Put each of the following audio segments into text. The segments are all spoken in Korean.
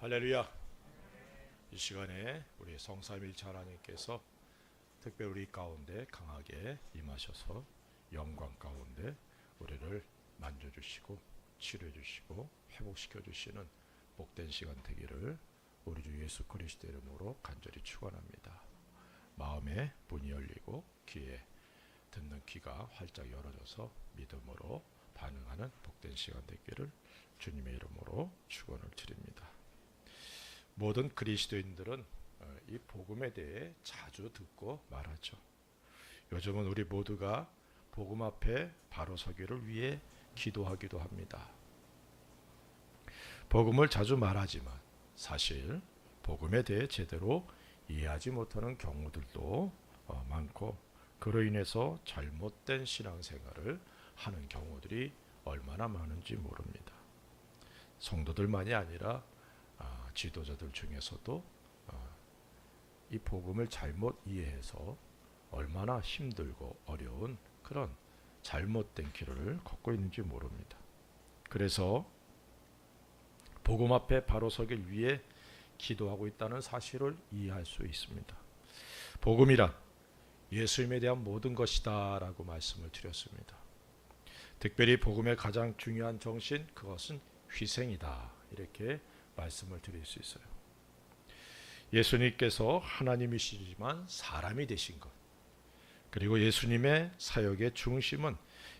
할렐루야. 이 시간에 우리 성삼일체 하나님께서 특별히 우리 가운데 강하게 임하셔서 영광 가운데 우리를 만져주시고 치료해주시고 회복시켜주시는 복된 시간 되기를 우리 주 예수 그리스도 이름으로 간절히 축원합니다. 마음의 문이 열리고 귀에 듣는 귀가 활짝 열어져서 믿음으로 반응하는 복된 시간 되기를 주님의 이름으로 축원을 드립니다. 모든 그리스도인들은 이 복음에 대해 자주 듣고 말하죠. 요즘은 우리 모두가 복음 앞에 바로 서기를 위해 기도하기도 합니다. 복음을 자주 말하지만 사실 복음에 대해 제대로 이해하지 못하는 경우들도 많고, 그로 인해서 잘못된 신앙생활을 하는 경우들이 얼마나 많은지 모릅니다. 성도들만이 아니라 지도자들 중에서도 이 복음을 잘못 이해해서 얼마나 힘들고 어려운 그런 잘못된 길을 걷고 있는지 모릅니다. 그래서 복음 앞에 바로 서길 위해 기도하고 있다는 사실을 이해할 수 있습니다. 복음이란 예수님에 대한 모든 것이다 라고 말씀을 드렸습니다. 특별히 복음의 가장 중요한 정신, 그것은 희생이다, 이렇게 말씀을 드릴 수 있어요. 예수님께서 하나님이시지만 사람이 되신 것, 그리고 예수님의 사역의 중심은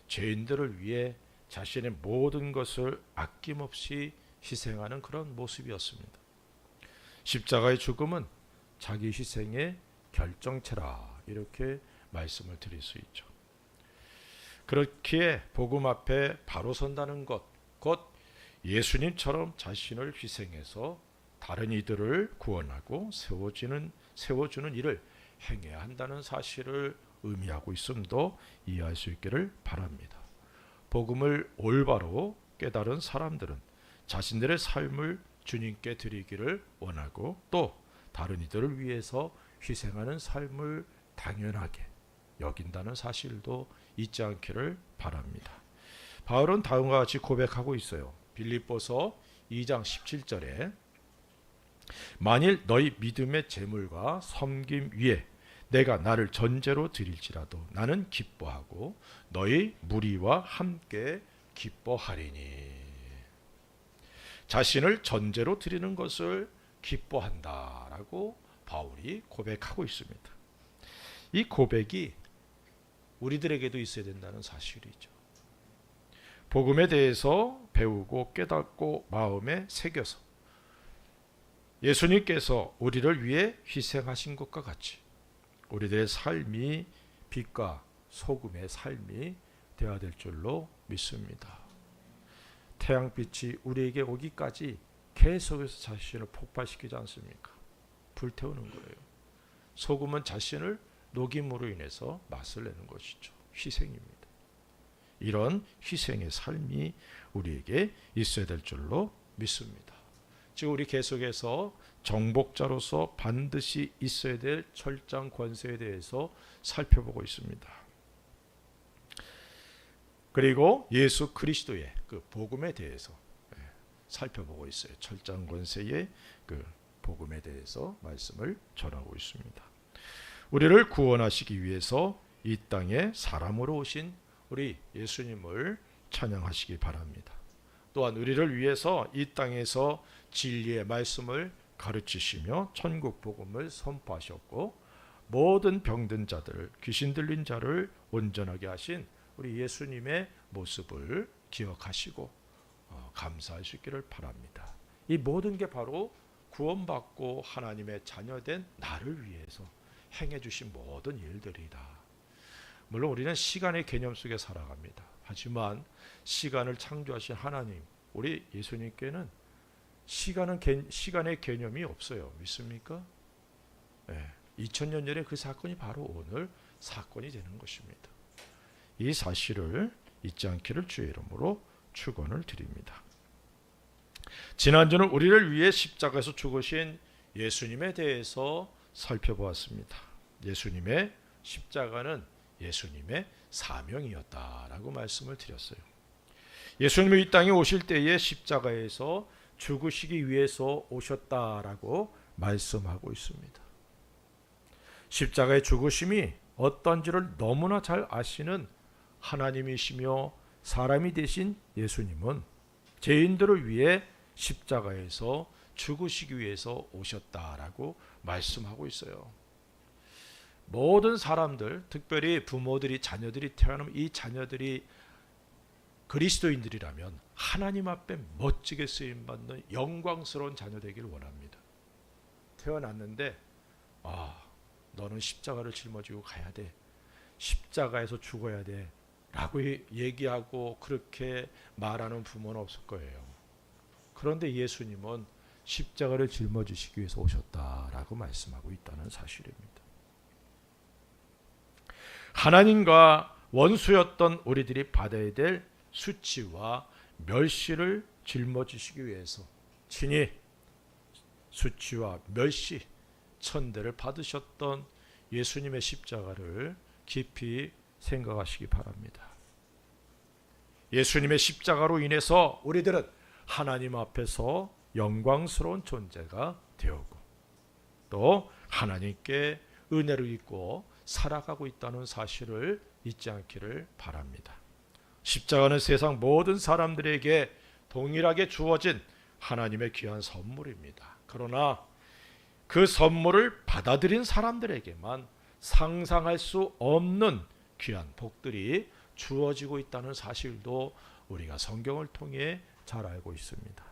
죄인들을 위해 자신의 모든 것을 아낌없이 희생하는 그런 모습이었습니다. 십자가의 죽음은 자기 희생의 결정체라, 이렇게 말씀을 드릴 수 있죠. 그렇기에 복음 앞에 바로 선다는 것, 곧 예수님처럼 자신을 희생해서 다른 이들을 구원하고 세워주는 일을 행해야 한다는 사실을 의미하고 있음도 이해할 수 있기를 바랍니다. 복음을 올바로 깨달은 사람들은 자신들의 삶을 주님께 드리기를 원하고, 또 다른 이들을 위해서 희생하는 삶을 당연하게 여긴다는 사실도 잊지 않기를 바랍니다. 바울은 다음과 같이 고백하고 있어요. 빌립보서 2장 17절에 만일 너희 믿음의 재물과 섬김 위에 내가 나를 전제로 드릴지라도 나는 기뻐하고 너희 무리와 함께 기뻐하리니. 자신을 전제로 드리는 것을 기뻐한다라고 바울이 고백하고 있습니다. 이 고백이 우리들에게도 있어야 된다는 사실이죠. 복음에 대해서 배우고 깨닫고 마음에 새겨서 예수님께서 우리를 위해 희생하신 것과 같이 우리들의 삶이 빛과 소금의 삶이 되어야 될 줄로 믿습니다. 태양빛이 우리에게 오기까지 계속해서 자신을 폭발시키지 않습니까? 불태우는 거예요. 소금은 자신을 녹임으로 인해서 맛을 내는 것이죠. 희생입니다. 이런 희생의 삶이 우리에게 있어야 될 줄로 믿습니다. 지금 우리 계속해서 정복자로서 반드시 있어야 될 철장 권세에 대해서 살펴보고 있습니다. 그리고 예수 그리스도의 그 복음에 대해서 살펴보고 있어요. 철장 권세의 그 복음에 대해서 말씀을 전하고 있습니다. 우리를 구원하시기 위해서 이 땅에 사람으로 오신 우리 예수님을 찬양하시기 바랍니다. 또한 우리를 위해서 이 땅에서 진리의 말씀을 가르치시며 천국 복음을 선포하셨고, 모든 병든 자들, 귀신 들린 자를 온전하게 하신 우리 예수님의 모습을 기억하시고 감사할 수 있기를 바랍니다. 이 모든 게 바로 구원받고 하나님의 자녀된 나를 위해서 행해 주신 모든 일들이다. 물론 우리는 시간의 개념 속에 살아갑니다. 하지만 시간을 창조하신 하나님, 우리 예수님께는 시간의 개념이 없어요. 믿습니까? 2000년 전에 그 사건이 바로 오늘 사건이 되는 것입니다. 이 사실을 잊지 않기를 주의 이름으로 축원을 드립니다. 지난주는 우리를 위해 십자가에서 죽으신 예수님에 대해서 살펴보았습니다. 예수님의 십자가는 예수님의 사명이었다라고 말씀을 드렸어요. 예수님이 이 땅에 오실 때에 십자가에서 죽으시기 위해서 오셨다라고 말씀하고 있습니다. 십자가의 죽으심이 어떤지를 너무나 잘 아시는 하나님이시며 사람이 되신 예수님은 죄인들을 위해 십자가에서 죽으시기 위해서 오셨다라고 말씀하고 있어요. 모든 사람들, 특별히 부모들이 자녀들이 태어나면 이 자녀들이 그리스도인들이라면 하나님 앞에 멋지게 쓰임받는 영광스러운 자녀 되기를 원합니다. 태어났는데 너는 십자가를 짊어지고 가야 돼. 십자가에서 죽어야 돼. 라고 얘기하고 그렇게 말하는 부모는 없을 거예요. 그런데 예수님은 십자가를 짊어지시기 위해서 오셨다라고 말씀하고 있다는 사실입니다. 하나님과 원수였던 우리들이 받아야 될 수치와 멸시를 짊어지시기 위해서 친히 수치와 멸시, 천대를 받으셨던 예수님의 십자가를 깊이 생각하시기 바랍니다. 예수님의 십자가로 인해서 우리들은 하나님 앞에서 영광스러운 존재가 되었고 또 하나님께 은혜를 입고 살아가고 있다는 사실을 잊지 않기를 바랍니다. 십자가는 세상 모든 사람들에게 동일하게 주어진 하나님의 귀한 선물입니다. 그러나 그 선물을 받아들인 사람들에게만 상상할 수 없는 귀한 복들이 주어지고 있다는 사실도 우리가 성경을 통해 잘 알고 있습니다.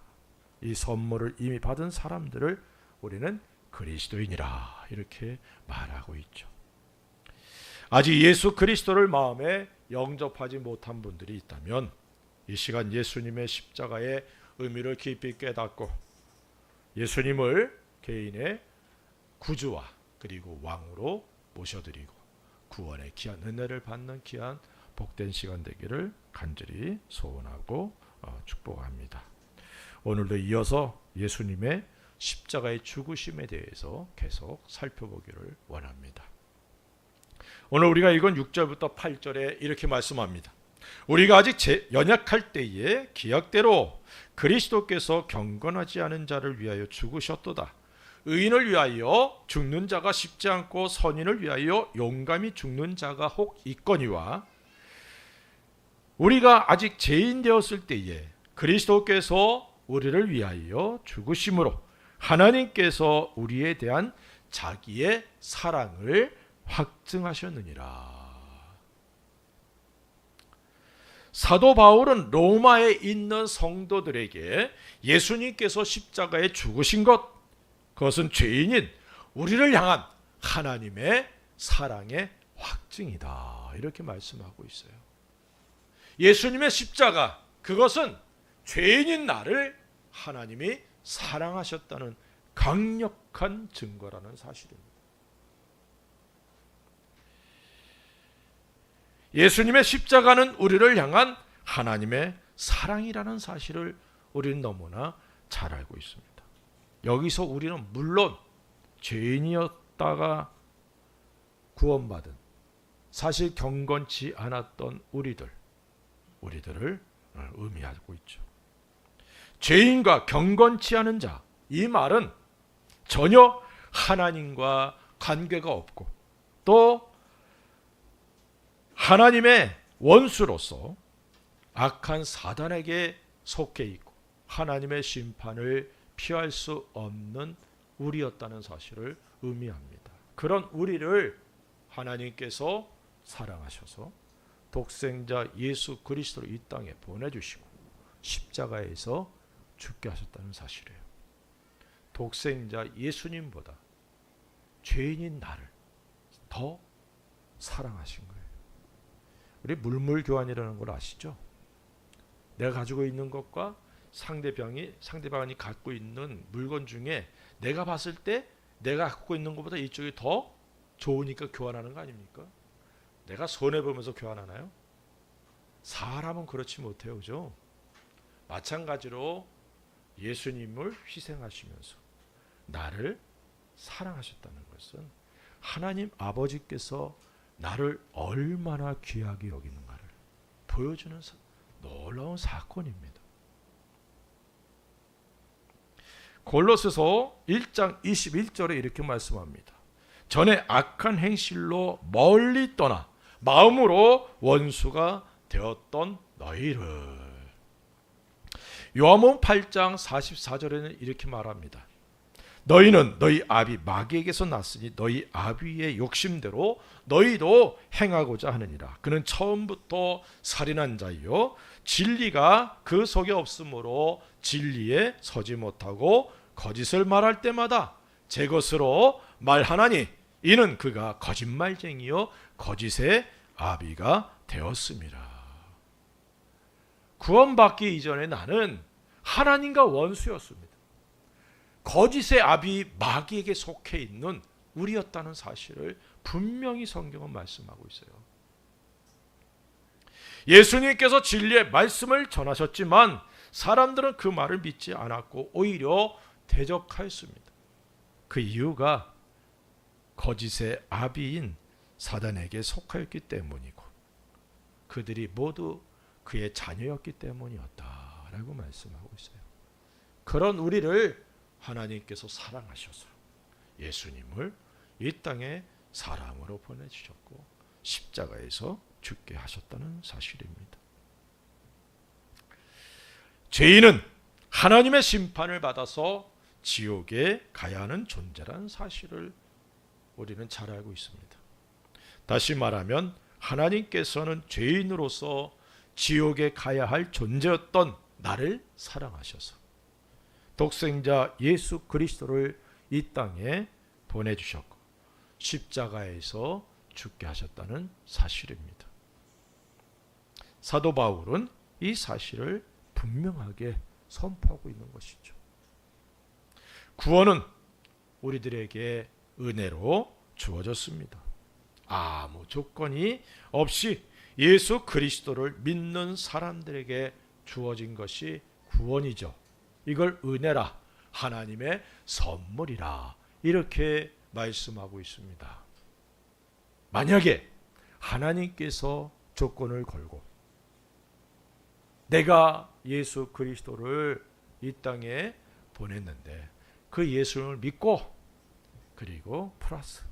이 선물을 이미 받은 사람들을 우리는 그리스도인이라 이렇게 말하고 있죠. 아직 예수 그리스도를 마음에 영접하지 못한 분들이 있다면 이 시간 예수님의 십자가의 의미를 깊이 깨닫고 예수님을 개인의 구주와 그리고 왕으로 모셔드리고 구원의 귀한 은혜를 받는 귀한 복된 시간 되기를 간절히 소원하고 축복합니다. 오늘도 이어서 예수님의 십자가의 죽으심에 대해서 계속 살펴보기를 원합니다. 오늘 우리가 읽은 6절부터 8절에 이렇게 말씀합니다. 우리가 아직 연약할 때에 기약대로 그리스도께서 경건하지 않은 자를 위하여 죽으셨도다. 의인을 위하여 죽는 자가 쉽지 않고 선인을 위하여 용감히 죽는 자가 혹 있거니와 우리가 아직 죄인 되었을 때에 그리스도께서 우리를 위하여 죽으심으로 하나님께서 우리에 대한 자기의 사랑을 확증하셨느니라. 사도 바울은 로마에 있는 성도들에게 예수님께서 십자가에 죽으신 것, 그것은 죄인인 우리를 향한 하나님의 사랑의 확증이다. 이렇게 말씀하고 있어요. 예수님의 십자가, 그것은 죄인인 나를 하나님이 사랑하셨다는 강력한 증거라는 사실입니다. 예수님의 십자가는 우리를 향한 하나님의 사랑이라는 사실을 우리는 너무나 잘 알고 있습니다. 여기서 우리는 물론 죄인이었다가 구원받은 사실 경건치 않았던 우리들을 의미하고 있죠. 죄인과 경건치 않은 자, 이 말은 전혀 하나님과 관계가 없고 또 하나님의 원수로서 악한 사단에게 속해 있고 하나님의 심판을 피할 수 없는 우리였다는 사실을 의미합니다. 그런 우리를 하나님께서 사랑하셔서 독생자 예수 그리스도를 이 땅에 보내주시고 십자가에서 죽게 하셨다는 사실이에요. 독생자 예수님보다 죄인인 나를 더 사랑하신 거예요. 우리 물물교환이라는 걸 아시죠? 내가 가지고 있는 것과 상대방이 갖고 있는 물건 중에 내가 봤을 때 내가 갖고 있는 것보다 이쪽이 더 좋으니까 교환하는 거 아닙니까? 내가 손해보면서 교환하나요? 사람은 그렇지 못해요. 그죠? 마찬가지로 예수님을 희생하시면서 나를 사랑하셨다는 것은 하나님 아버지께서 나를 얼마나 귀하게 여기는가를 보여주는 놀라운 사건입니다. 골로새서 1장 21절에 이렇게 말씀합니다. 전에 악한 행실로 멀리 떠나 마음으로 원수가 되었던 너희를. 요한복음 8장 44절에는 이렇게 말합니다. 너희는 너희 아비 마귀에게서 났으니 너희 아비의 욕심대로 너희도 행하고자 하느니라. 그는 처음부터 살인한 자이요 진리가 그 속에 없으므로 진리에 서지 못하고 거짓을 말할 때마다 제 것으로 말하나니 이는 그가 거짓말쟁이요 거짓의 아비가 되었습니다. 구원받기 이전에 나는 하나님과 원수였습니다. 거짓의 아비 마귀에게 속해 있는 우리였다는 사실을 분명히 성경은 말씀하고 있어요. 예수님께서 진리의 말씀을 전하셨지만 사람들은 그 말을 믿지 않았고 오히려 대적하였습니다. 그 이유가 거짓의 아비인 사단에게 속하였기 때문이고 그들이 모두 그의 자녀였기 때문이었다라고 말씀하고 있어요. 그런 우리를 하나님께서 사랑하셔서 예수님을 이 땅에 사람으로 보내주셨고 십자가에서 죽게 하셨다는 사실입니다. 죄인은 하나님의 심판을 받아서 지옥에 가야 하는 존재라는 사실을 우리는 잘 알고 있습니다. 다시 말하면 하나님께서는 죄인으로서 지옥에 가야 할 존재였던 나를 사랑하셔서 독생자 예수 그리스도를 이 땅에 보내주셨고 십자가에서 죽게 하셨다는 사실입니다. 사도 바울은 이 사실을 분명하게 선포하고 있는 것이죠. 구원은 우리들에게 은혜로 주어졌습니다. 아무 조건이 없이 예수 그리스도를 믿는 사람들에게 주어진 것이 구원이죠. 이걸 은혜라, 하나님의 선물이라 이렇게 말씀하고 있습니다. 만약에 하나님께서 조건을 걸고 내가 예수 그리스도를 이 땅에 보냈는데 그 예수를 믿고 그리고 플러스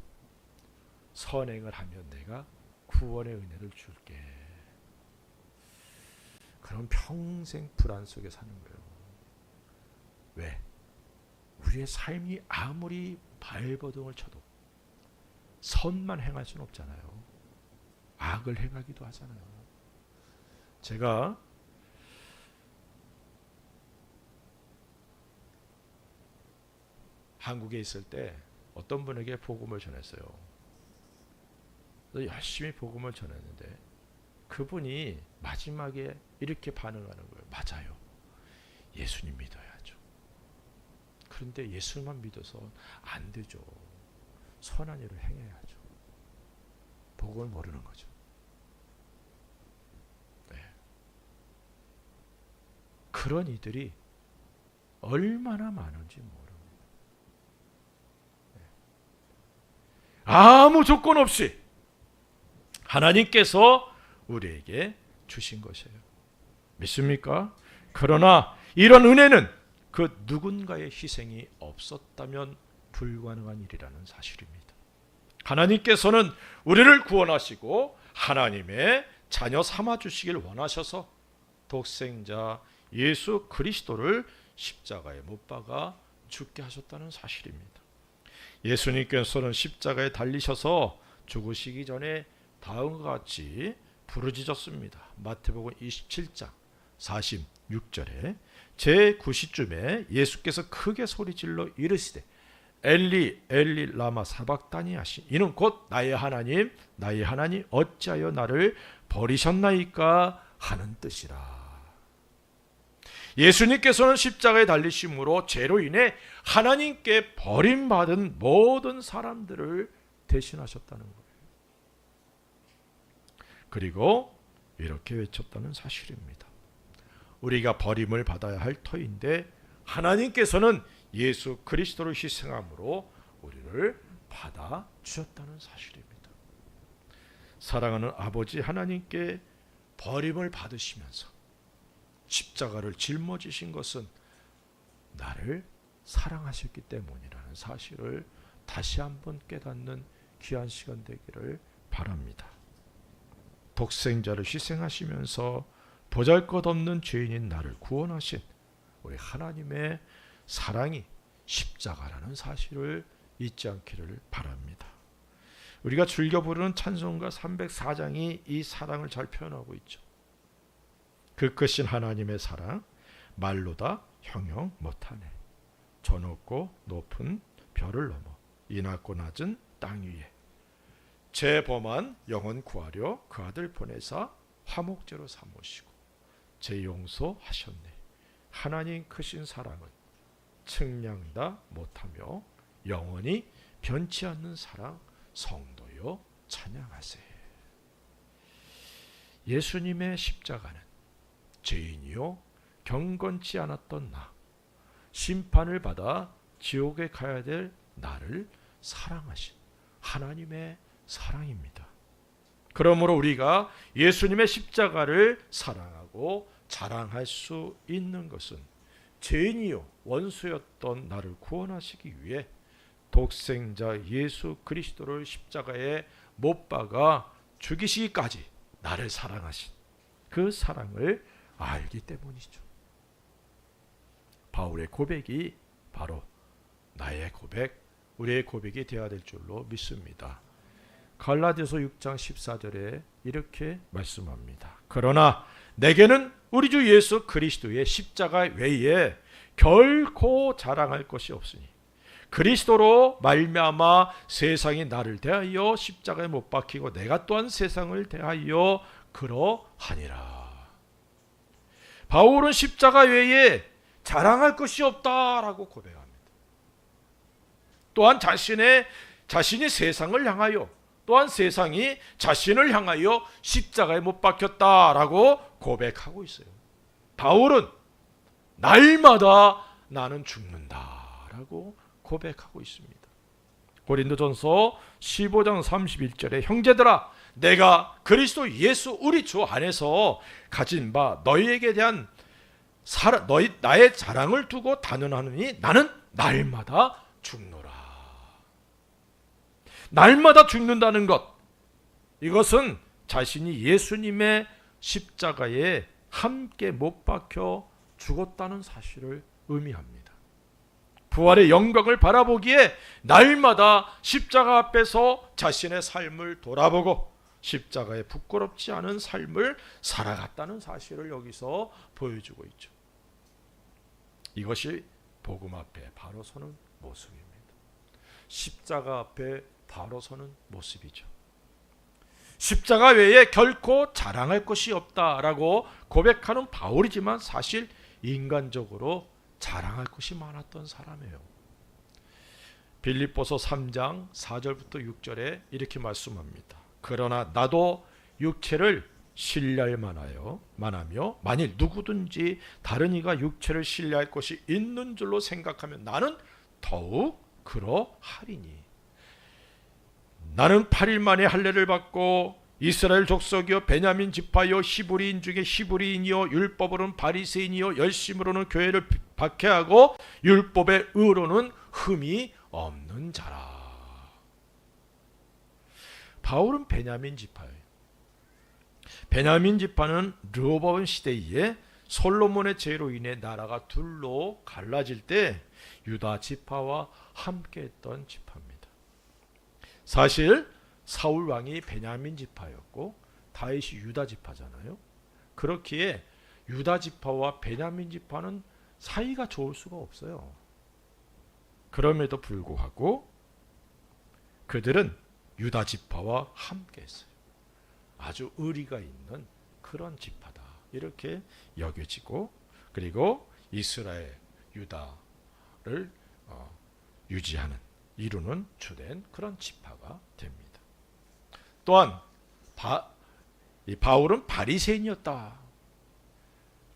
선행을 하면 내가 구원의 은혜를 줄게. 그럼 평생 불안 속에 사는 거예요. 왜? 우리의 삶이 아무리 발버둥을 쳐도 선만 행할 수는 없잖아요. 악을 행하기도 하잖아요. 제가 한국에 있을 때 어떤 분에게 복음을 전했어요. 열심히 복음을 전했는데 그분이 마지막에 이렇게 반응하는 거예요. 맞아요. 예수님 믿어야죠. 그런데 예수만 믿어서 안 되죠. 선한 일을 행해야죠. 복음을 모르는 거죠. 네. 그런 이들이 얼마나 많은지 모릅니다. 네. 아무 조건 없이 하나님께서 우리에게 주신 것이에요. 믿습니까? 그러나 이런 은혜는 그 누군가의 희생이 없었다면 불가능한 일이라는 사실입니다. 하나님께서는 우리를 구원하시고 하나님의 자녀 삼아 주시길 원하셔서 독생자 예수 그리스도를 십자가에 못 박아 죽게 하셨다는 사실입니다. 예수님께서는 십자가에 달리셔서 죽으시기 전에 다음과 같이 부르짖었습니다. 마태복음 27장 46절에 제9시쯤에 예수께서 크게 소리질러 이르시되 엘리 엘리 라마 사박다니 하시 이는 곧 나의 하나님 어찌하여 나를 버리셨나이까 하는 뜻이라. 예수님께서는 십자가에 달리심으로 죄로 인해 하나님께 버림받은 모든 사람들을 대신하셨다는 거예요. 그리고 이렇게 외쳤다는 사실입니다. 우리가 버림을 받아야 할 터인데 하나님께서는 예수 그리스도를 희생함으로 우리를 받아 주셨다는 사실입니다. 사랑하는 아버지 하나님께 버림을 받으시면서 십자가를 짊어지신 것은 나를 사랑하셨기 때문이라는 사실을 다시 한번 깨닫는 귀한 시간 되기를 바랍니다. 독생자를 희생하시면서 보잘것없는 죄인인 나를 구원하신 우리 하나님의 사랑이 십자가라는 사실을 잊지 않기를 바랍니다. 우리가 즐겨 부르는 찬송가 304장이 이 사랑을 잘 표현하고 있죠. 그 크신 하나님의 사랑 말로 다 형용 못하네. 저 높고 높은 별을 넘어 이 낮고 낮은 땅 위에 제 범한 영혼 구하려 그 아들 보내사 화목제로 삼으시고 제 용서하셨네. 하나님 크신 사랑은 측량다 못하며 영원히 변치 않는 사랑 성도여 찬양하세. 예수님의 십자가는 죄인이요 경건치 않았던 나, 심판을 받아 지옥에 가야 될 나를 사랑하신 하나님의 사랑입니다. 그러므로 우리가 예수님의 십자가를 사랑하고 자랑할 수 있는 것은 죄인이요 원수였던 나를 구원하시기 위해 독생자 예수 그리스도를 십자가에 못 박아 죽이시기까지 나를 사랑하신 그 사랑을 알기 때문이죠. 바울의 고백이 바로 나의 고백, 우리의 고백이 되어야 될 줄로 믿습니다. 갈라디아서 6장 14절에 이렇게 말씀합니다. 그러나 내게는 우리 주 예수 그리스도의 십자가 외에 결코 자랑할 것이 없으니 그리스도로 말미암아 세상이 나를 대하여 십자가에 못 박히고 내가 또한 세상을 대하여 그러하니라. 바울은 십자가 외에 자랑할 것이 없다라고 고백합니다. 또한 자신이 세상을 향하여 또한 세상이 자신을 향하여 십자가에 못 박혔다라고 고백하고 있어요. 바울은 날마다 나는 죽는다라고 고백하고 있습니다. 고린도전서 15장 31절에 형제들아 내가 그리스도 예수 우리 주 안에서 가진 바 너희에게 대한 나의 자랑을 두고 단언하느니 나는 날마다 죽노라. 날마다 죽는다는 것, 이것은 자신이 예수님의 십자가에 함께 못 박혀 죽었다는 사실을 의미합니다. 부활의 영광을 바라보기에 날마다 십자가 앞에서 자신의 삶을 돌아보고 십자가에 부끄럽지 않은 삶을 살아갔다는 사실을 여기서 보여주고 있죠. 이것이 복음 앞에 바로 서는 모습입니다. 십자가 앞에 바로 서는 모습이죠. 십자가 외에 결코 자랑할 것이 없다라고 고백하는 바울이지만 사실 인간적으로 자랑할 것이 많았던 사람이에요. 빌립보서 3장 4절부터 6절에 이렇게 말씀합니다. 그러나 나도 육체를 신뢰할 만하며 만일 누구든지 다른 이가 육체를 신뢰할 것이 있는 줄로 생각하면 나는 더욱 그러하리니 나는 8일 만에 할례를 받고 이스라엘 족속이요 베냐민 지파요 히브리인 중에 히브리인이요 율법으로는 바리새인이요 열심으로는 교회를 박해하고 율법의 의로는 흠이 없는 자라. 바울은 베냐민 지파예요. 베냐민 지파는 르호보암 시대에 솔로몬의 죄로 인해 나라가 둘로 갈라질 때 유다 지파와 함께했던 지파입니다. 사실 사울 왕이 베냐민 지파였고 다윗이 유다 지파잖아요. 그렇기에 유다 지파와 베냐민 지파는 사이가 좋을 수가 없어요. 그럼에도 불구하고 그들은 유다 지파와 함께했어요. 아주 의리가 있는 그런 지파다 이렇게 여겨지고, 그리고 이스라엘 유다를 유지하는 이루는 주된 그런 지파가 됩니다. 또한 바울은 바리새인이었다.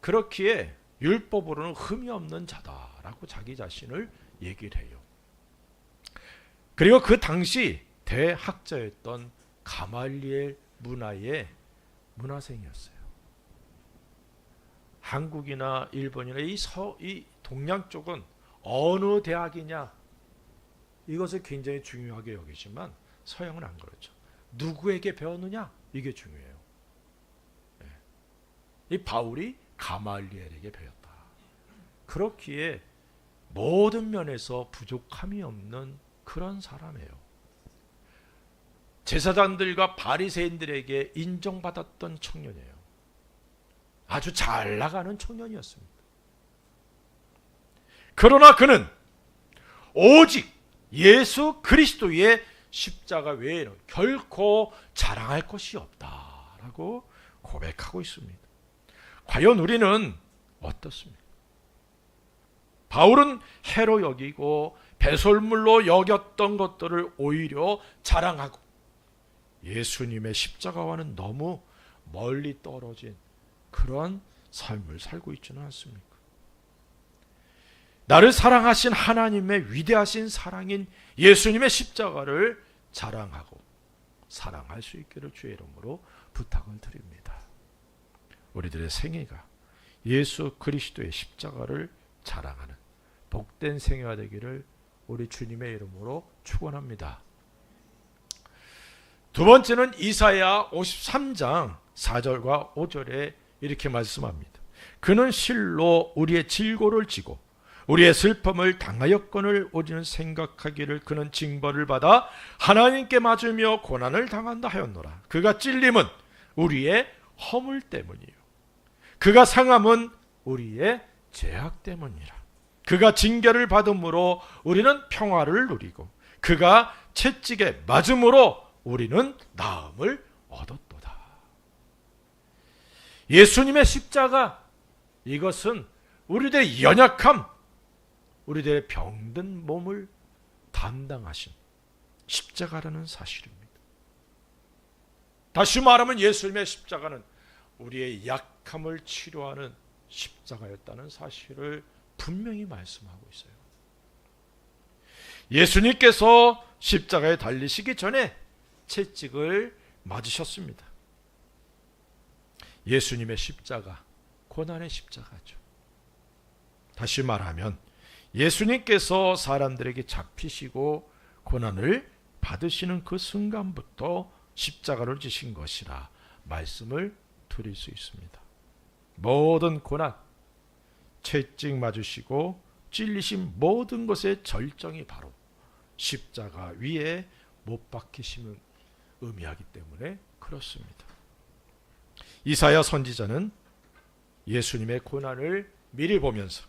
그렇기에 율법으로는 흠이 없는 자다라고 자기 자신을 얘기를 해요. 그리고 그 당시 대학자였던 가말리엘 문화의 문화생이었어요. 한국이나 일본이나 이 동양 쪽은 어느 대학이냐, 이것을 굉장히 중요하게 여기지만 서양은 안 그렇죠. 누구에게 배웠느냐, 이게 중요해요. 이 바울이 가말리엘에게 배웠다. 그렇기에 모든 면에서 부족함이 없는 그런 사람이에요. 제사장들과 바리새인들에게 인정받았던 청년이에요. 아주 잘 나가는 청년이었습니다. 그러나 그는 오직 예수 그리스도의 십자가 외에는 결코 자랑할 것이 없다라고 고백하고 있습니다. 과연 우리는 어떻습니까? 바울은 해로 여기고 배설물로 여겼던 것들을 오히려 자랑하고 예수님의 십자가와는 너무 멀리 떨어진 그런 삶을 살고 있지는 않습니까? 나를 사랑하신 하나님의 위대하신 사랑인 예수님의 십자가를 자랑하고 사랑할 수 있기를 주의 이름으로 부탁을 드립니다. 우리들의 생애가 예수 그리스도의 십자가를 자랑하는 복된 생애가 되기를 우리 주님의 이름으로 축원합니다. 두 번째는 이사야 53장 4절과 5절에 이렇게 말씀합니다. 그는 실로 우리의 질고를 지고 우리의 슬픔을 당하였건을 우리는 생각하기를 그는 징벌을 받아 하나님께 맞으며 고난을 당한다 하였노라. 그가 찔림은 우리의 허물 때문이요 그가 상함은 우리의 죄악 때문이라. 그가 징계를 받음으로 우리는 평화를 누리고 그가 채찍에 맞음으로 우리는 나음을 얻었도다. 예수님의 십자가, 이것은 우리들의 연약함, 우리들의 병든 몸을 담당하신 십자가라는 사실입니다. 다시 말하면 예수님의 십자가는 우리의 약함을 치료하는 십자가였다는 사실을 분명히 말씀하고 있어요. 예수님께서 십자가에 달리시기 전에 채찍을 맞으셨습니다. 예수님의 십자가, 고난의 십자가죠. 다시 말하면 예수님께서 사람들에게 잡히시고 고난을 받으시는 그 순간부터 십자가를 지신 것이라 말씀을 드릴 수 있습니다. 모든 고난, 채찍 맞으시고 찔리신 모든 것의 절정이 바로 십자가 위에 못 박히심을 의미하기 때문에 그렇습니다. 이사야 선지자는 예수님의 고난을 미리 보면서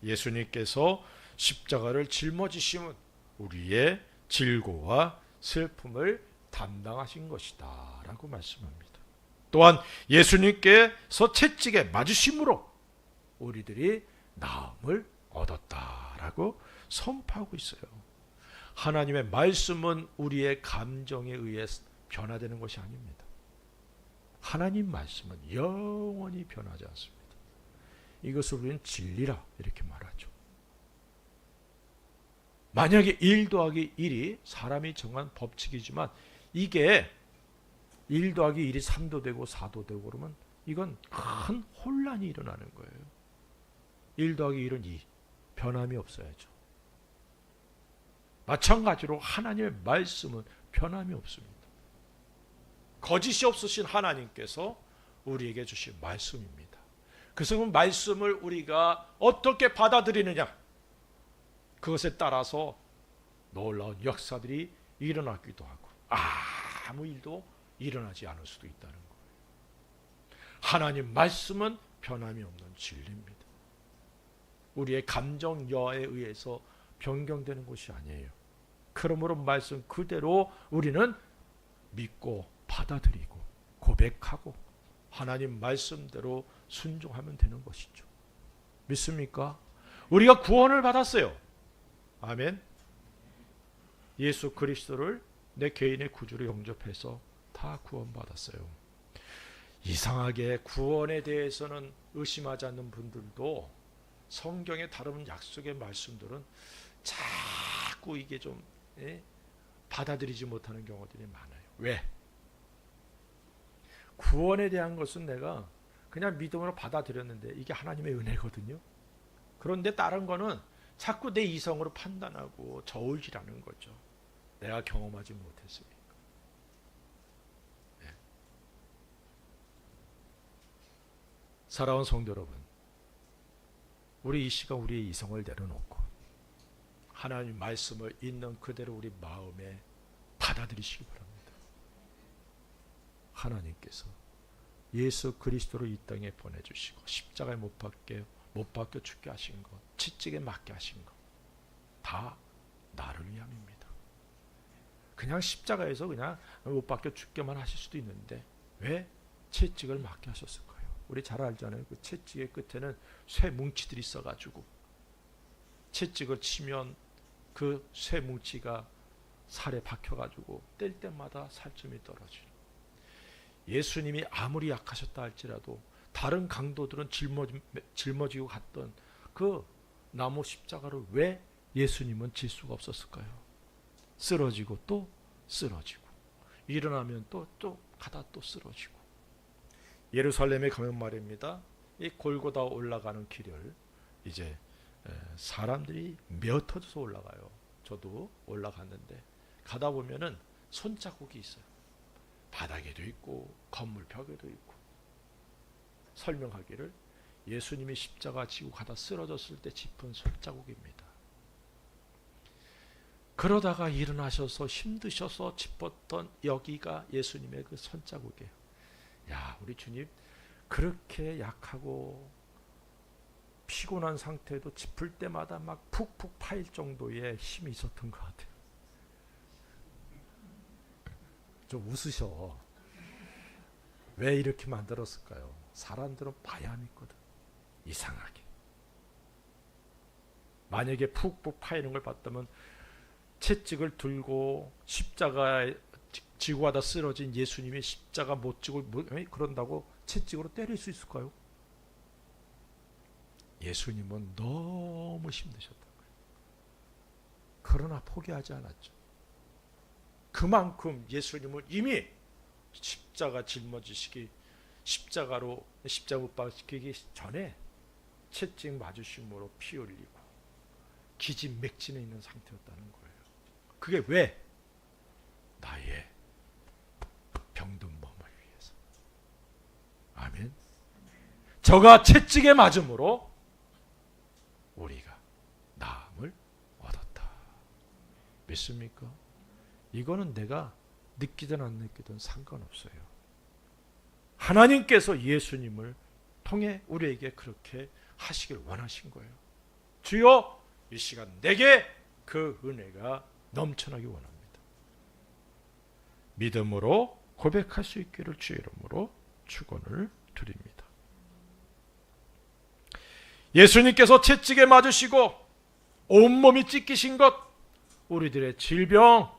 예수님께서 십자가를 짊어지심은 우리의 질고와 슬픔을 담당하신 것이다 라고 말씀합니다. 또한 예수님께서 채찍에 맞으심으로 우리들이 나음을 얻었다라고 선포하고 있어요. 하나님의 말씀은 우리의 감정에 의해 변화되는 것이 아닙니다. 하나님 말씀은 영원히 변하지 않습니다. 이것을 우리는 진리라 이렇게 말하죠. 만약에 1 더하기 1이 사람이 정한 법칙이지만 이게 1 더하기 1이 3도 되고 4도 되고 그러면 이건 큰 혼란이 일어나는 거예요. 1 더하기 1은 2, 변함이 없어야죠. 마찬가지로 하나님의 말씀은 변함이 없습니다. 거짓이 없으신 하나님께서 우리에게 주신 말씀입니다. 그래서 그 말씀을 우리가 어떻게 받아들이느냐, 그것에 따라서 놀라운 역사들이 일어나기도 하고 아무 일도 일어나지 않을 수도 있다는 거예요. 하나님 말씀은 변함이 없는 진리입니다. 우리의 감정 여하에 의해서 변경되는 것이 아니에요. 그러므로 말씀 그대로 우리는 믿고 받아들이고 고백하고 하나님 말씀대로 순종하면 되는 것이죠. 믿습니까? 우리가 구원을 받았어요. 아멘. 예수 그리스도를 내 개인의 구주로 영접해서 다 구원받았어요. 이상하게 구원에 대해서는 의심하지 않는 분들도 성경의 다른 약속의 말씀들은 자꾸 이게 좀 받아들이지 못하는 경우들이 많아요. 왜? 구원에 대한 것은 내가 그냥 믿음으로 받아들였는데 이게 하나님의 은혜거든요. 그런데 다른 거는 자꾸 내 이성으로 판단하고 저울질하는 거죠. 내가 경험하지 못했으니까. 네. 사랑하는 성도 여러분, 우리 이 시간 우리의 이성을 내려놓고 하나님 말씀을 있는 그대로 우리 마음에 받아들이시기 바랍니다. 하나님께서 예수 그리스도를 이 땅에 보내주시고 십자가에 못 박혀 죽게 하신 것, 채찍에 맞게 하신 것, 다 나를 위함입니다. 그냥 십자가에서 그냥 못 박혀 죽게만 하실 수도 있는데 왜 채찍을 맞게 하셨을까요? 우리 잘 알잖아요. 그 채찍의 끝에는 쇠 뭉치들이 있어가지고 채찍을 치면 그 쇠 뭉치가 살에 박혀가지고 뗄 때마다 살점이 떨어지는. 예수님이 아무리 약하셨다 할지라도 다른 강도들은 짊어지고 갔던 그 나무 십자가를 왜 예수님은 질 수가 없었을까요? 쓰러지고 또 쓰러지고 일어나면 또 가다 또 쓰러지고. 예루살렘에 가면 말입니다. 이 골고다 올라가는 길을 이제 사람들이 메어터져서 올라가요. 저도 올라갔는데 가다 보면은 손자국이 있어요. 바닥에도 있고 건물 벽에도 있고. 설명하기를 예수님이 십자가 지고 가다 쓰러졌을 때 짚은 손자국입니다. 그러다가 일어나셔서 힘드셔서 짚었던 여기가 예수님의 그 손자국이에요. 야, 우리 주님 그렇게 약하고 피곤한 상태도 짚을 때마다 막 푹푹 파일 정도의 힘이 있었던 것 같아요. 좀 웃으셔. 왜 이렇게 만들었을까요? 사람들은 봐야 믿거든. 이상하게. 만약에 푹푹 파이는 걸 봤다면 채찍을 들고 십자가에 지고 가다 쓰러진 예수님이 십자가 못 지고 그런다고 채찍으로 때릴 수 있을까요? 예수님은 너무 힘드셨던 거예요. 그러나 포기하지 않았죠. 그만큼 예수님은 이미 십자가 짊어지시기 십자가로 십자가 못 박히기 전에 채찍 맞으심으로 피 흘리고 기진맥진해 있는 상태였다는 거예요. 그게 왜? 나의 병든 몸을 위해서. 아멘. 저가 채찍에 맞음으로 우리가 나음을 얻었다. 믿습니까? 이거는 내가 느끼든 안 느끼든 상관없어요. 하나님께서 예수님을 통해 우리에게 그렇게 하시길 원하신 거예요. 주여, 이 시간 내게 그 은혜가 넘쳐나기 원합니다. 믿음으로 고백할 수 있기를 주의 이름으로 축원을 드립니다. 예수님께서 채찍에 맞으시고 온몸이 찢기신 것, 우리들의 질병,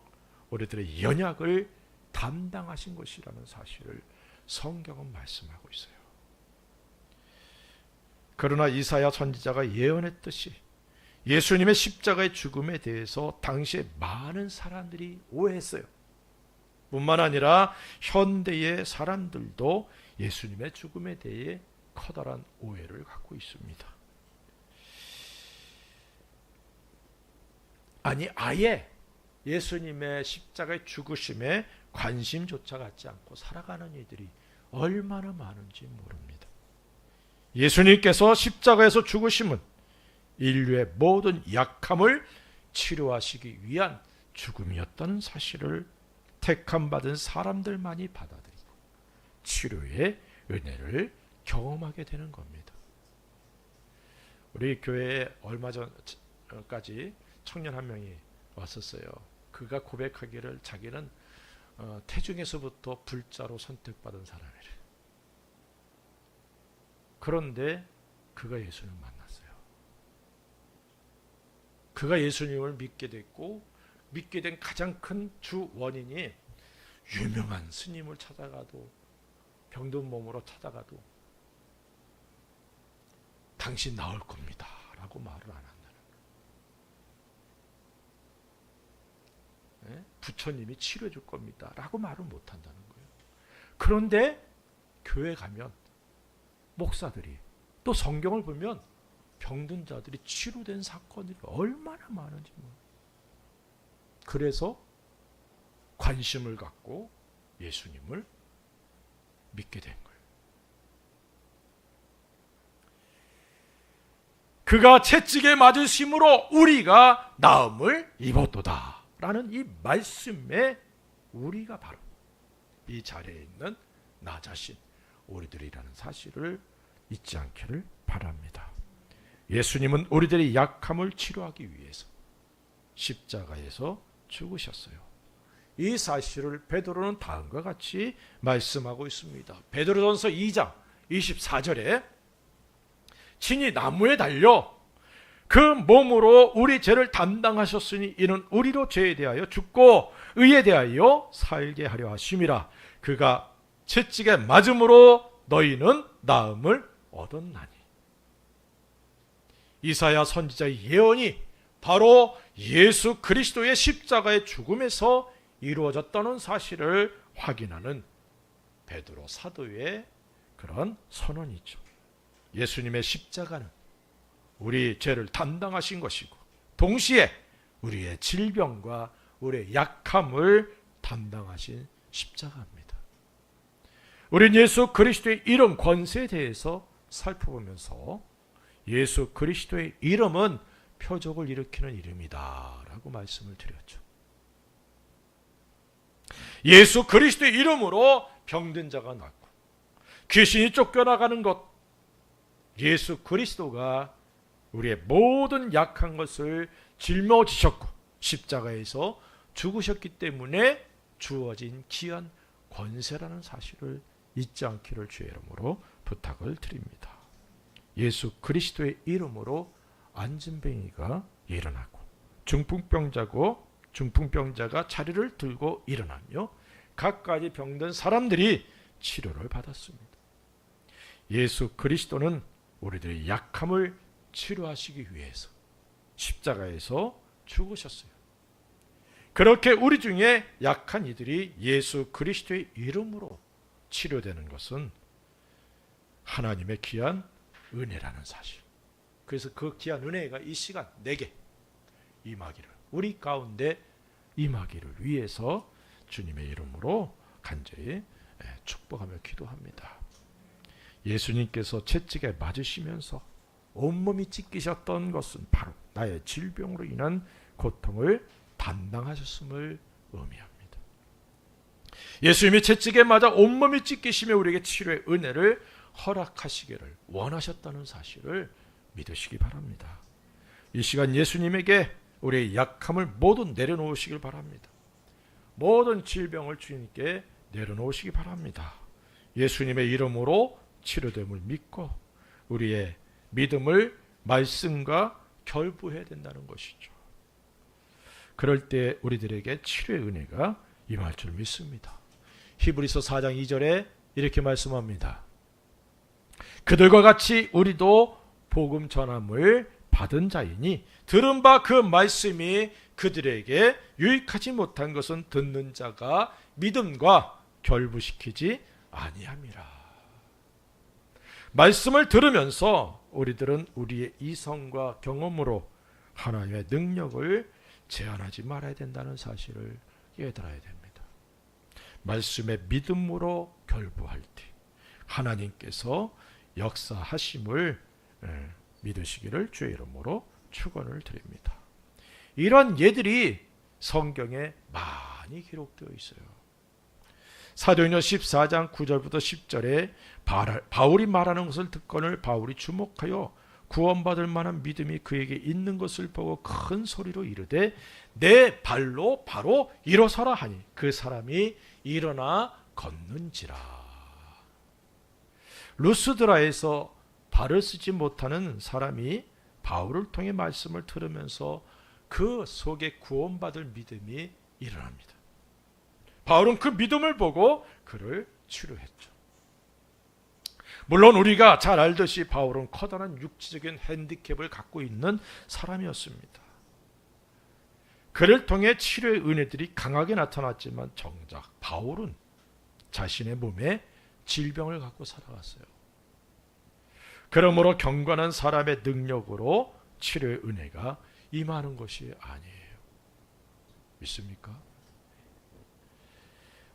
우리들의 연약을 담당하신 것이라는 사실을 성경은 말씀하고 있어요. 그러나 이사야 선지자가 예언했듯이 예수님의 십자가의 죽음에 대해서 당시에 많은 사람들이 오해했어요. 뿐만 아니라 현대의 사람들도 예수님의 죽음에 대해 커다란 오해를 갖고 있습니다. 아니, 아예 예수님의 십자가의 죽으심에 관심조차 갖지 않고 살아가는 이들이 얼마나 많은지 모릅니다. 예수님께서 십자가에서 죽으심은 인류의 모든 약함을 치료하시기 위한 죽음이었다는 사실을 택함받은 사람들만이 받아들이고 치료의 은혜를 경험하게 되는 겁니다. 우리 교회에 얼마 전까지 청년 한 명이 왔었어요. 그가 고백하기를 자기는 태중에서부터 불자로 선택받은 사람이래. 그런데 그가 예수님을 만났어요. 그가 예수님을 믿게 됐고 믿게 된 가장 큰 주 원인이 유명한 스님을 찾아가도 병든 몸으로 찾아가도 당신 나을 겁니다 라고 말을 안 한다는 거예요. 부처님이 치료해 줄 겁니다 라고 말을 못 한다는 거예요. 그런데 교회 가면 목사들이 또 성경을 보면 병든 자들이 치료된 사건들이 얼마나 많은지 몰라요. 그래서 관심을 갖고 예수님을 믿게 된 거예요. 그가 채찍에 맞으심으로 우리가 나음을 입었도다 라는 이 말씀에 우리가 바로 이 자리에 있는 나 자신 우리들이라는 사실을 잊지 않기를 바랍니다. 예수님은 우리들의 약함을 치료하기 위해서 십자가에서 죽으셨어요. 이 사실을 베드로는 다음과 같이 말씀하고 있습니다. 베드로전서 2장 24절에 친히 나무에 달려 그 몸으로 우리 죄를 담당하셨으니 이는 우리로 죄에 대하여 죽고 의에 대하여 살게 하려 하심이라. 그가 채찍에 맞음으로 너희는 나음을 얻었나니. 이사야 선지자의 예언이 바로 예수 그리스도의 십자가의 죽음에서 이루어졌다는 사실을 확인하는 베드로 사도의 그런 선언이죠. 예수님의 십자가는 우리 죄를 담당하신 것이고 동시에 우리의 질병과 우리의 약함을 담당하신 십자가입니다. 우린 예수 그리스도의 이름 권세에 대해서 살펴보면서 예수 그리스도의 이름은 표적을 일으키는 이름이다 라고 말씀을 드렸죠. 예수 그리스도의 이름으로 병든 자가 낫고 귀신이 쫓겨나가는 것, 예수 그리스도가 우리의 모든 약한 것을 짊어지셨고 십자가에서 죽으셨기 때문에 주어진 귀한 권세라는 사실을 잊지 않기를 주의 이름으로 부탁을 드립니다. 예수 그리스도의 이름으로 안진뱅이가 일어나고 중풍병자가 자리를 들고 일어나며 갖가지 병든 사람들이 치료를 받았습니다. 예수 그리스도는 우리들의 약함을 치료하시기 위해서 십자가에서 죽으셨어요. 그렇게 우리 중에 약한 이들이 예수 그리스도의 이름으로 치료되는 것은 하나님의 귀한 은혜라는 사실. 그래서 그 귀한 은혜가 이 시간 내게 임하기를, 우리 가운데 임하기를 위해서 주님의 이름으로 간절히 축복하며 기도합니다. 예수님께서 채찍에 맞으시면서 온몸이 찢기셨던 것은 바로 나의 질병으로 인한 고통을 담당하셨음을 의미합니다. 예수님이 채찍에 맞아 온몸이 찢기시며 우리에게 치료의 은혜를 허락하시기를 원하셨다는 사실을 믿으시기 바랍니다. 이 시간 예수님에게 우리의 약함을 모두 내려놓으시길 바랍니다. 모든 질병을 주님께 내려놓으시기 바랍니다. 예수님의 이름으로 치료됨을 믿고 우리의 믿음을 말씀과 결부해야 된다는 것이죠. 그럴 때 우리들에게 치료의 은혜가 임할 줄 믿습니다. 히브리서 4장 2절에 이렇게 말씀합니다. 그들과 같이 우리도 복음 전함을 받은 자이니 들은 바 그 말씀이 그들에게 유익하지 못한 것은 듣는 자가 믿음과 결부시키지 아니함이라. 말씀을 들으면서 우리들은 우리의 이성과 경험으로 하나님의 능력을 제한하지 말아야 된다는 사실을 깨달아야 됩니다. 말씀의 믿음으로 결부할 때 하나님께서 역사하심을 믿으시기를 주의 이름으로 축원을 드립니다. 이런 예들이 성경에 많이 기록되어 있어요. 사도행전 14장 9절부터 10절에 바울이 말하는 것을 듣거늘 바울이 주목하여 구원받을 만한 믿음이 그에게 있는 것을 보고 큰 소리로 이르되 내 발로 바로 일어서라 하니 그 사람이 일어나 걷는지라. 루스드라에서 발을 쓰지 못하는 사람이 바울을 통해 말씀을 들으면서 그 속에 구원받을 믿음이 일어납니다. 바울은 그 믿음을 보고 그를 치료했죠. 물론 우리가 잘 알듯이 바울은 커다란 육체적인 핸디캡을 갖고 있는 사람이었습니다. 그를 통해 치료의 은혜들이 강하게 나타났지만 정작 바울은 자신의 몸에 질병을 갖고 살아갔어요. 그러므로 경건한 사람의 능력으로 치료의 은혜가 임하는 것이 아니에요. 믿습니까?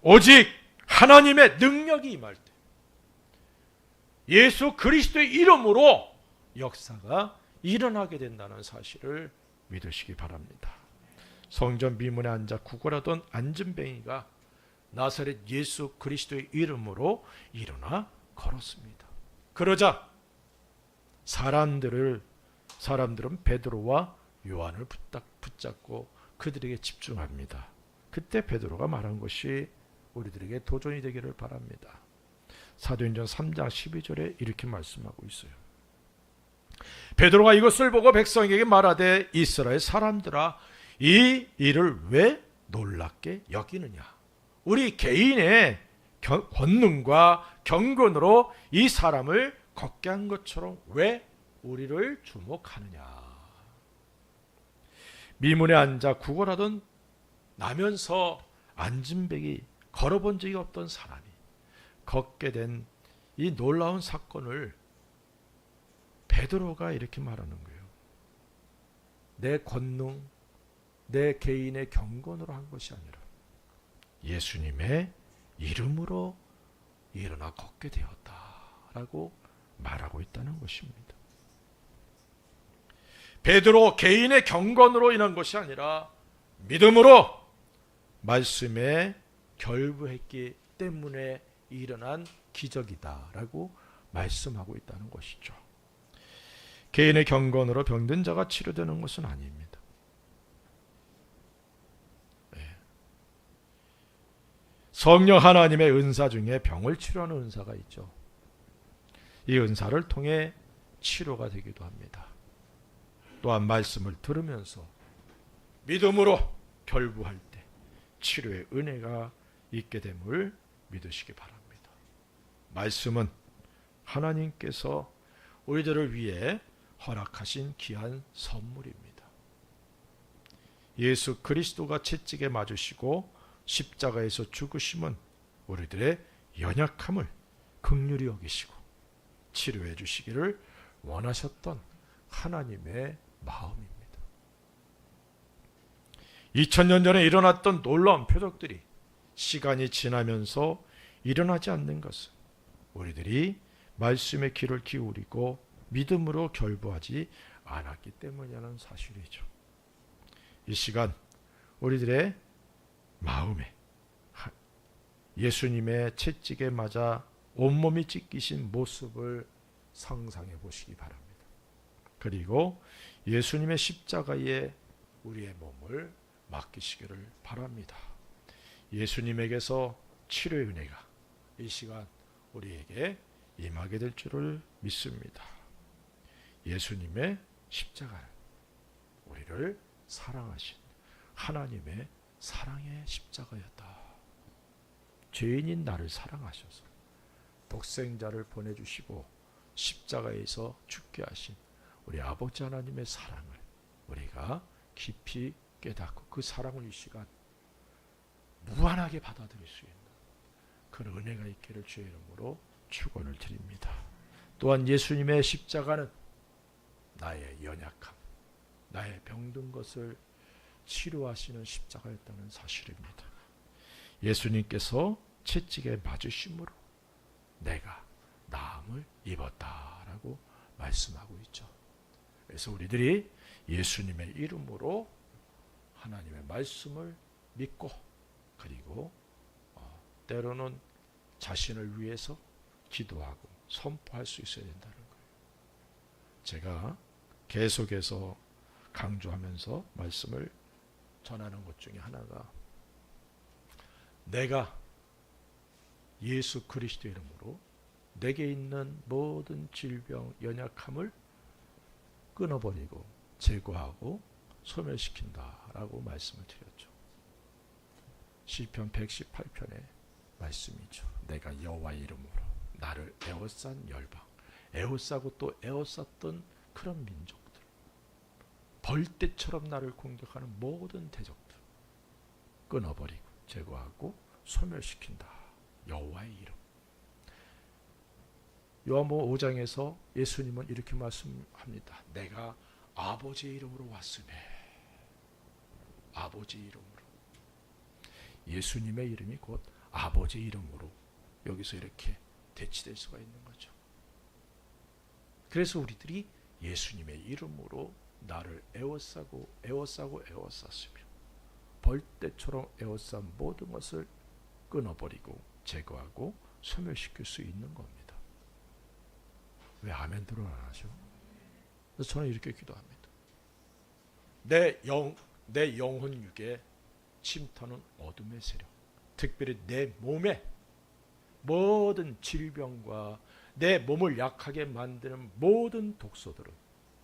오직 하나님의 능력이 임할 때, 예수 그리스도의 이름으로 역사가 일어나게 된다는 사실을 믿으시기 바랍니다. 성전 미문에 앉아 구걸하던 안진뱅이가 나사렛 예수 그리스도의 이름으로 일어나 걸었습니다. 그러자 사람들은 베드로와 요한을 붙잡고 그들에게 집중합니다. 그때 베드로가 말한 것이 우리들에게 도전이 되기를 바랍니다. 사도행전 3장 12절에 이렇게 말씀하고 있어요. 베드로가 이것을 보고 백성에게 말하되 이스라엘 사람들아, 이 일을 왜 놀랍게 여기느냐? 우리 개인의 권능과 경건으로 이 사람을 걷게 한 것처럼 왜 우리를 주목하느냐? 미문에 앉아 구걸하던 나면서 안진뱅이, 걸어본 적이 없던 사람이 걷게 된 이 놀라운 사건을 베드로가 이렇게 말하는 거예요. 내 권능, 내 개인의 경건으로 한 것이 아니라 예수님의 이름으로 일어나 걷게 되었다라고 말하고 있다는 것입니다. 베드로 개인의 경건으로 인한 것이 아니라 믿음으로 말씀에 결부했기 때문에 일어난 기적이다라고 말씀하고 있다는 것이죠. 개인의 경건으로 병든 자가 치료되는 것은 아닙니다. 성령 하나님의 은사 중에 병을 치료하는 은사가 있죠. 이 은사를 통해 치료가 되기도 합니다. 또한 말씀을 들으면서 믿음으로 결부할 때 치료의 은혜가 있게 됨을 믿으시기 바랍니다. 말씀은 하나님께서 우리들을 위해 허락하신 귀한 선물입니다. 예수 그리스도가 채찍에 맞으시고 십자가에서 죽으심은 우리들의 연약함을 긍휼히 여기시고 치료해 주시기를 원하셨던 하나님의 마음입니다. 2000년 전에 일어났던 놀라운 표적들이 시간이 지나면서 일어나지 않는 것은 우리들이 말씀의 귀를 기울이고 믿음으로 결부하지 않았기 때문이라는 사실이죠. 이 시간 우리들의 마음에 예수님의 채찍에 맞아 온몸이 찢기신 모습을 상상해 보시기 바랍니다. 그리고 예수님의 십자가에 우리의 몸을 맡기시기를 바랍니다. 예수님에게서 치료의 은혜가 이 시간 우리에게 임하게 될 줄을 믿습니다. 예수님의 십자가는 우리를 사랑하신 하나님의 사랑의 십자가였다. 죄인인 나를 사랑하셔서 독생자를 보내주시고 십자가에서 죽게 하신 우리 아버지 하나님의 사랑을 우리가 깊이 깨닫고 그 사랑을 이 시간 무한하게 받아들일 수 있는 그런 은혜가 있기를 주의 이름으로 축원을 드립니다. 또한 예수님의 십자가는 나의 연약함, 나의 병든 것을 치료하시는 십자가였다는 사실입니다. 예수님께서 채찍에 맞으심으로 내가 나음을 입었다라고 말씀하고 있죠. 그래서 우리들이 예수님의 이름으로 하나님의 말씀을 믿고 그리고 때로는 자신을 위해서 기도하고 선포할 수 있어야 된다는 거예요. 제가 계속해서 강조하면서 말씀을 전하는 것 중에 하나가 내가 예수 그리스도 이름으로 내게 있는 모든 질병, 연약함을 끊어버리고 제거하고 소멸시킨다라고 말씀을 드렸죠. 시편 118편의 말씀이죠. 내가 여호와의 이름으로 나를 에워싼 열방, 에워싸고 또 에워쌌던 그런 민족들, 벌떼처럼 나를 공격하는 모든 대적들 끊어버리고 제거하고 소멸시킨다. 여호와의 이름. 요한복음 5장에서 예수님은 이렇게 말씀합니다. 내가 아버지의 이름으로 왔으며, 아버지의 이름으로. 예수님의 이름이 곧 아버지의 이름으로 여기서 이렇게 대치될 수가 있는 거죠. 그래서 우리들이 예수님의 이름으로 나를 에워싸고 에워쌌으며 벌떼처럼 에워싼 모든 것을 끊어버리고 제거하고 소멸시킬 수 있는 겁니다. 왜 아멘들을 안 하죠? 그래서 저는 이렇게 기도합니다. 내 영혼 육에 침투하는 어둠의 세력, 특별히 내 몸에 모든 질병과 내 몸을 약하게 만드는 모든 독소들은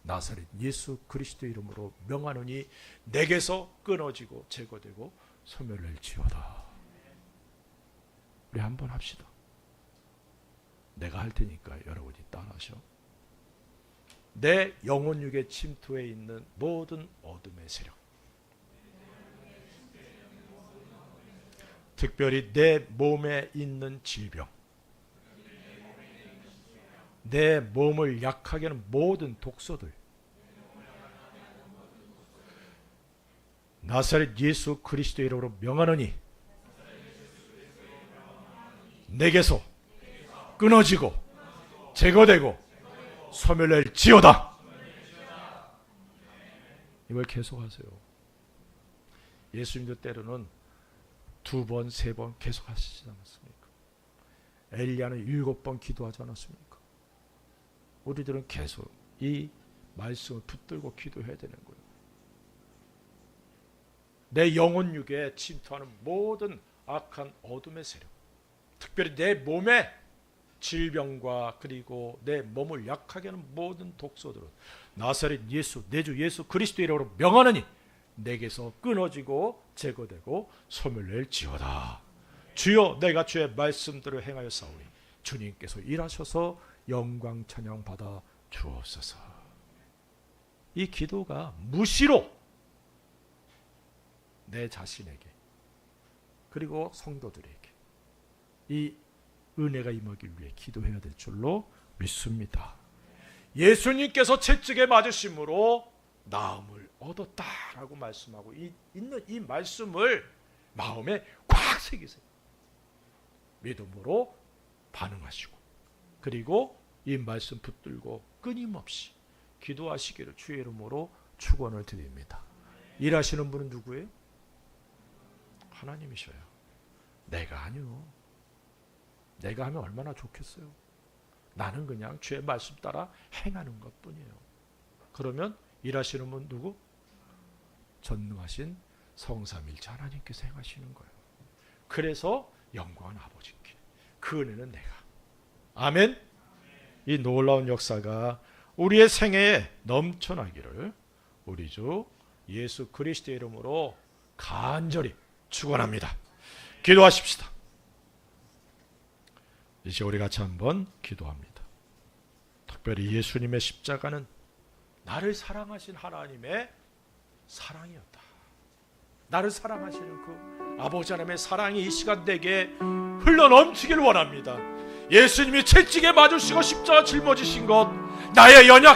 나사렛 예수 그리스도의 이름으로 명하노니 내게서 끊어지고 제거되고 소멸될지어다. 우리 한번 합시다. 내가 할 테니까 여러분이 따라하셔. 내 영혼 육에 침투해 있는 모든 어둠의 세력, 특별히 내 몸에 있는 질병, 내 몸을 약하게 하는 모든 독소들, 나사렛 예수 그리스도의 이름으로 명하노니 내게서 끊어지고 제거되고 소멸될지어다. 이걸 계속하세요. 예수님도 때로는 2번, 3번 계속 하시지 않았습니까? 엘리야는 7번 기도하지 않았습니까? 우리들은 계속 이 말씀을 붙들고 기도해야 되는 거예요. 내 영혼 육에 침투하는 모든 악한 어둠의 세력, 특별히 내 몸에 질병과 그리고 내 몸을 약하게 하는 모든 독소들은 나사렛 예수, 내 주 예수 그리스도의 이름으로 명하노니 내게서 끊어지고 제거되고 소멸될지어다. 주여, 내가 주의 말씀들을 행하여 싸우니 주님께서 일하셔서 영광 찬양 받아 주옵소서. 이 기도가 무시로 내 자신에게 그리고 성도들에게 이 은혜가 임하기 위해 기도해야 될 줄로 믿습니다. 예수님께서 채찍에 맞으심으로 나음을 얻었다라고 말씀하고 있는 이 말씀을 마음에 꽉 새기세요. 믿음으로 반응하시고 그리고 이 말씀 붙들고 끊임없이 기도하시기를 주의 이름으로 축원을 드립니다. 일하시는 분은 누구예요? 하나님이셔요. 내가 아니요. 내가 하면 얼마나 좋겠어요. 나는 그냥 주의 말씀 따라 행하는 것뿐이에요. 그러면 일하시는 분 누구? 전능하신 성삼일체 하나님께서 행하시는 거예요. 그래서 영광은 아버지께, 그 은혜는 내가. 아멘. 이 놀라운 역사가 우리의 생애에 넘쳐나기를 우리 주 예수 그리스도의 이름으로 간절히 축원합니다. 기도하십시다. 이제 우리 같이 한번 기도합니다. 특별히 예수님의 십자가는 나를 사랑하신 하나님의 사랑이었다. 나를 사랑하시는 그 아버지 하나님의 사랑이 이 시간 내게 흘러넘치길 원합니다. 예수님이 채찍에 맞으시고 십자가 짊어지신 것, 나의